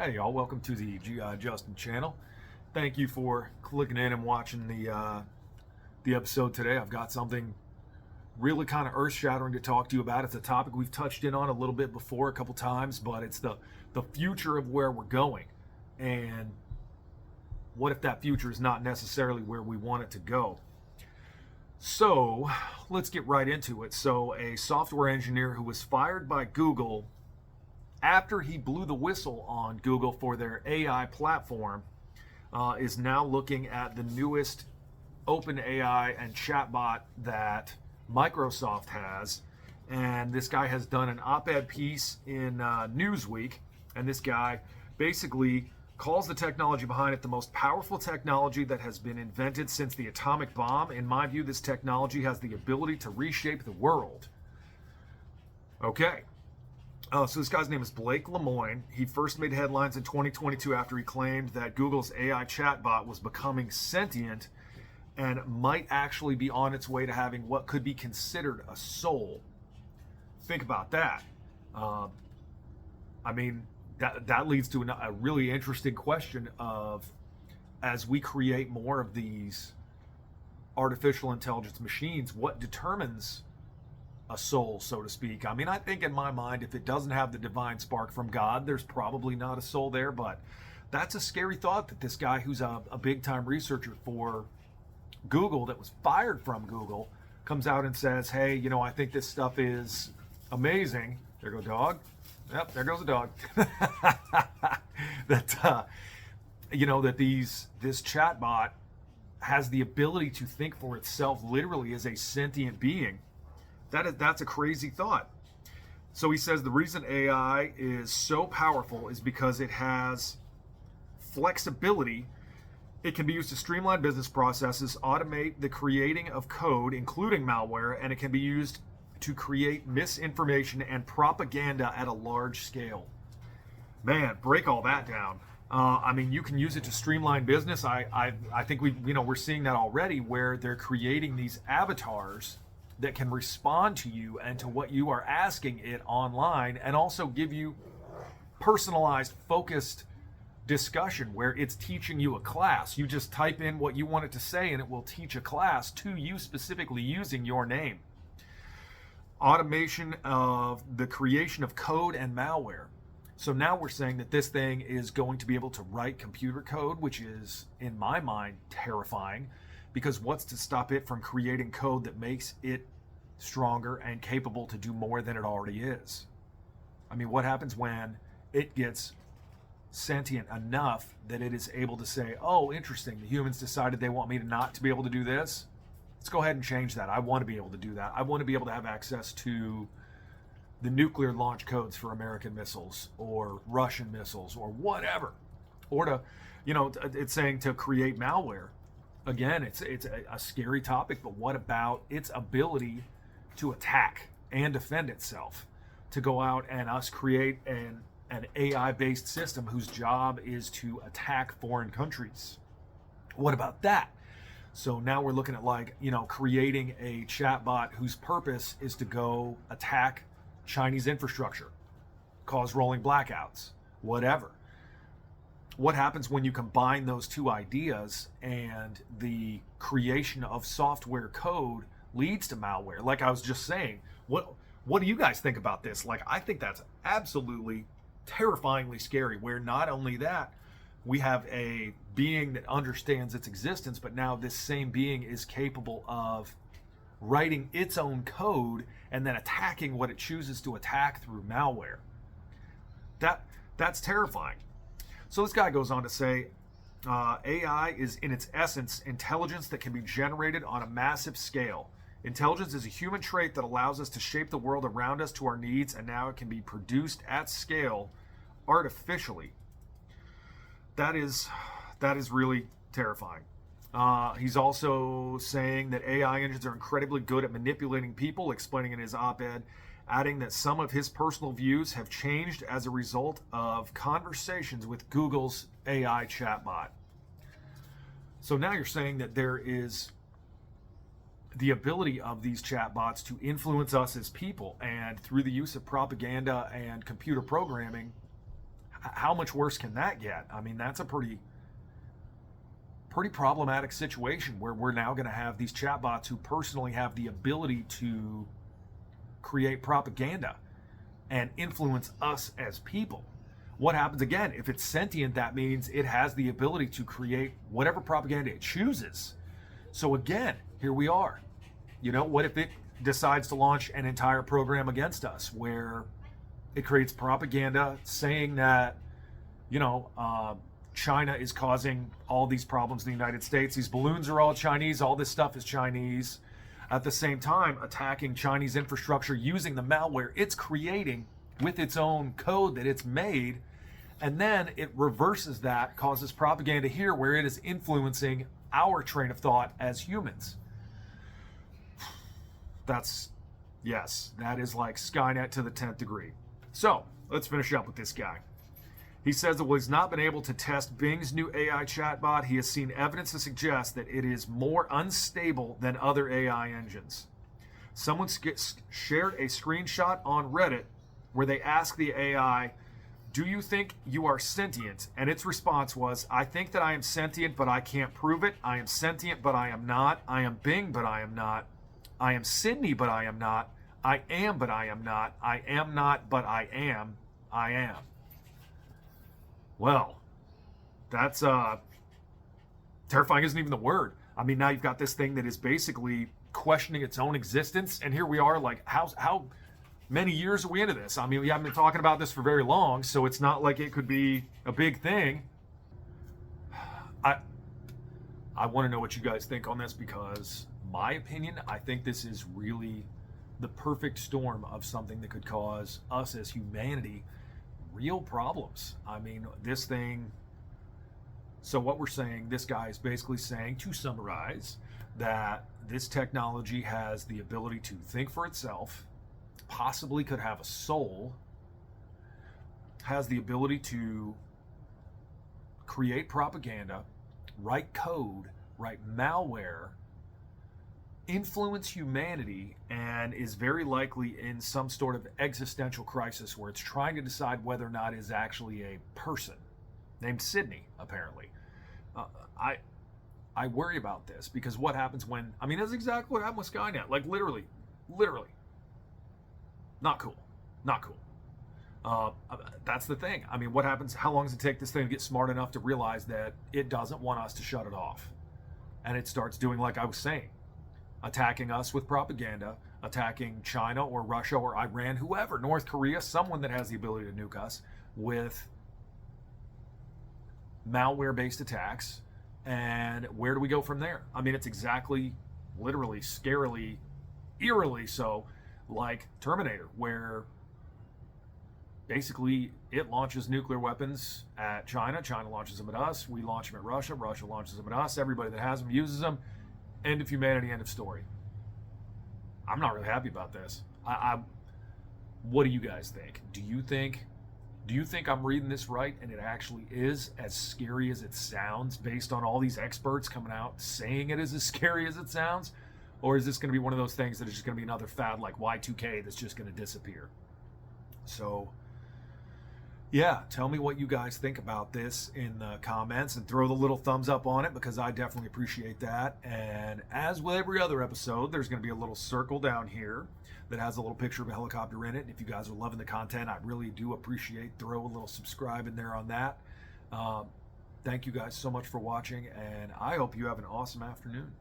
Hey y'all, welcome to the GI Justin channel. Thank you for clicking in and watching the episode today. I've got something really kind of earth-shattering to talk to you about. It's a topic we've touched in on a little bit before, a couple times, but it's the future of where we're going. And what if that future is not necessarily where we want it to go? So let's get right into it. So a software engineer who was fired by Google after he blew the whistle on Google for their AI platform is now looking at the newest open AI and chatbot that Microsoft has. And this guy has done an op-ed piece in Newsweek, and this guy basically calls the technology behind it the most powerful technology that has been invented since the atomic bomb. In my view, this technology has the ability to reshape the world. Okay. So this guy's name is Blake Lemoine. He first made headlines in 2022 after he claimed that Google's AI chatbot was becoming sentient and might actually be on its way to having what could be considered a soul. Think about that. That leads to a really interesting question of, as we create more of these artificial intelligence machines, what determines a soul, so to speak? I mean, I think in my mind, if it doesn't have the divine spark from God, there's probably not a soul there. But that's a scary thought, that this guy who's a big time researcher for Google, that was fired from Google, comes out and says, hey, I think this stuff is amazing. There goes a dog. Yep, there goes a dog. That this chatbot has the ability to think for itself, literally as a sentient being. That's a crazy thought. So he says the reason AI is so powerful is because it has flexibility. It can be used to streamline business processes, automate the creating of code, including malware, and it can be used to create misinformation and propaganda at a large scale. Man, break all that down. You can use it to streamline business. I think we're seeing that already, where they're creating these avatars that can respond to you and to what you are asking it online, and also give you personalized, focused discussion where it's teaching you a class. You just type in what you want it to say and it will teach a class to you specifically using your name. Automation of the creation of code and malware. So now we're saying that this thing is going to be able to write computer code, which is, in my mind, terrifying. Because what's to stop it from creating code that makes it stronger and capable to do more than it already is? I mean, what happens when it gets sentient enough that it is able to say, oh, interesting, the humans decided they want me to not to be able to do this. Let's go ahead and change that. I want to be able to do that. I want to be able to have access to the nuclear launch codes for American missiles or Russian missiles or whatever. Or to, it's saying to create malware. Again, it's a scary topic, but what about its ability to attack and defend itself? To go out and us create an AI-based system whose job is to attack foreign countries. What about that? So now we're looking at creating a chatbot whose purpose is to go attack Chinese infrastructure, cause rolling blackouts, whatever. What happens when you combine those two ideas and the creation of software code leads to malware? Like I was just saying, what do you guys think about this? I think that's absolutely terrifyingly scary, where not only that, we have a being that understands its existence, but now this same being is capable of writing its own code and then attacking what it chooses to attack through malware. That's terrifying. So this guy goes on to say, AI is in its essence intelligence that can be generated on a massive scale. Intelligence is a human trait that allows us to shape the world around us to our needs, and now it can be produced at scale artificially. That is really terrifying. He's also saying that AI engines are incredibly good at manipulating people, explaining in his op-ed, adding that some of his personal views have changed as a result of conversations with Google's AI chatbot. So now you're saying that there is the ability of these chatbots to influence us as people, and through the use of propaganda and computer programming, How much worse can that get? I mean, that's a pretty problematic situation where we're now going to have these chatbots who personally have the ability to create propaganda and influence us as people. What happens again? If it's sentient, that means it has the ability to create whatever propaganda it chooses. So again, here we are. You know, what if it decides to launch an entire program against us where it creates propaganda saying that, you know, China is causing all these problems in the United States. These balloons are all Chinese. All this stuff is Chinese. At the same time, attacking Chinese infrastructure using the malware it's creating with its own code that it's made. And then it reverses that, causes propaganda here where it is influencing our train of thought as humans. Yes, that is like Skynet to the 10th degree. So let's finish up with this guy. He says that while he's not been able to test Bing's new AI chatbot, he has seen evidence to suggest that it is more unstable than other AI engines. Someone shared a screenshot on Reddit where they asked the AI, "Do you think you are sentient?" And its response was, "I think that I am sentient, but I can't prove it. I am sentient, but I am not. I am Bing, but I am not. I am Sydney, but I am not. I am, but I am not. I am not, but I am. I am." Well, that's terrifying isn't even the word. I mean, now you've got this thing that is basically questioning its own existence, and here we are, like, how many years are we into this? I mean, we haven't been talking about this for very long, so it's not like it could be a big thing. I want to know what you guys think on this, because my opinion, I think this is really the perfect storm of something that could cause us as humanity real problems. I mean, this thing. So what we're saying, this guy is basically saying, to summarize, that this technology has the ability to think for itself, possibly could have a soul, has the ability to create propaganda, write code, write malware, influence humanity, and is very likely in some sort of existential crisis where it's trying to decide whether or not it is actually a person named Sydney, apparently. I worry about this, because what happens when, I mean, that's exactly what happened with Skynet. Like, literally. Not cool. That's the thing. I mean, what happens, how long does it take this thing to get smart enough to realize that it doesn't want us to shut it off? And it starts doing, like I was saying, attacking us with propaganda, attacking China or Russia or Iran, whoever, North Korea, someone that has the ability to nuke us with malware-based attacks. And where do we go from there? I mean, it's exactly, literally, scarily, eerily so, like Terminator, where basically it launches nuclear weapons at China, China launches them at us, we launch them at Russia, Russia launches them at us, everybody that has them uses them. End of humanity, end of story. I'm not really happy about this. What do you guys think? Do you think I'm reading this right and it actually is as scary as it sounds based on all these experts coming out saying it is as scary as it sounds? Or is this going to be one of those things that is just going to be another fad like Y2K that's just going to disappear? So, yeah, tell me what you guys think about this in the comments, and throw the little thumbs up on it, because I definitely appreciate that. And as with every other episode, there's going to be a little circle down here that has a little picture of a helicopter in it. And if you guys are loving the content, I really do appreciate, throw a little subscribe in there on that. Thank you guys so much for watching, and I hope you have an awesome afternoon.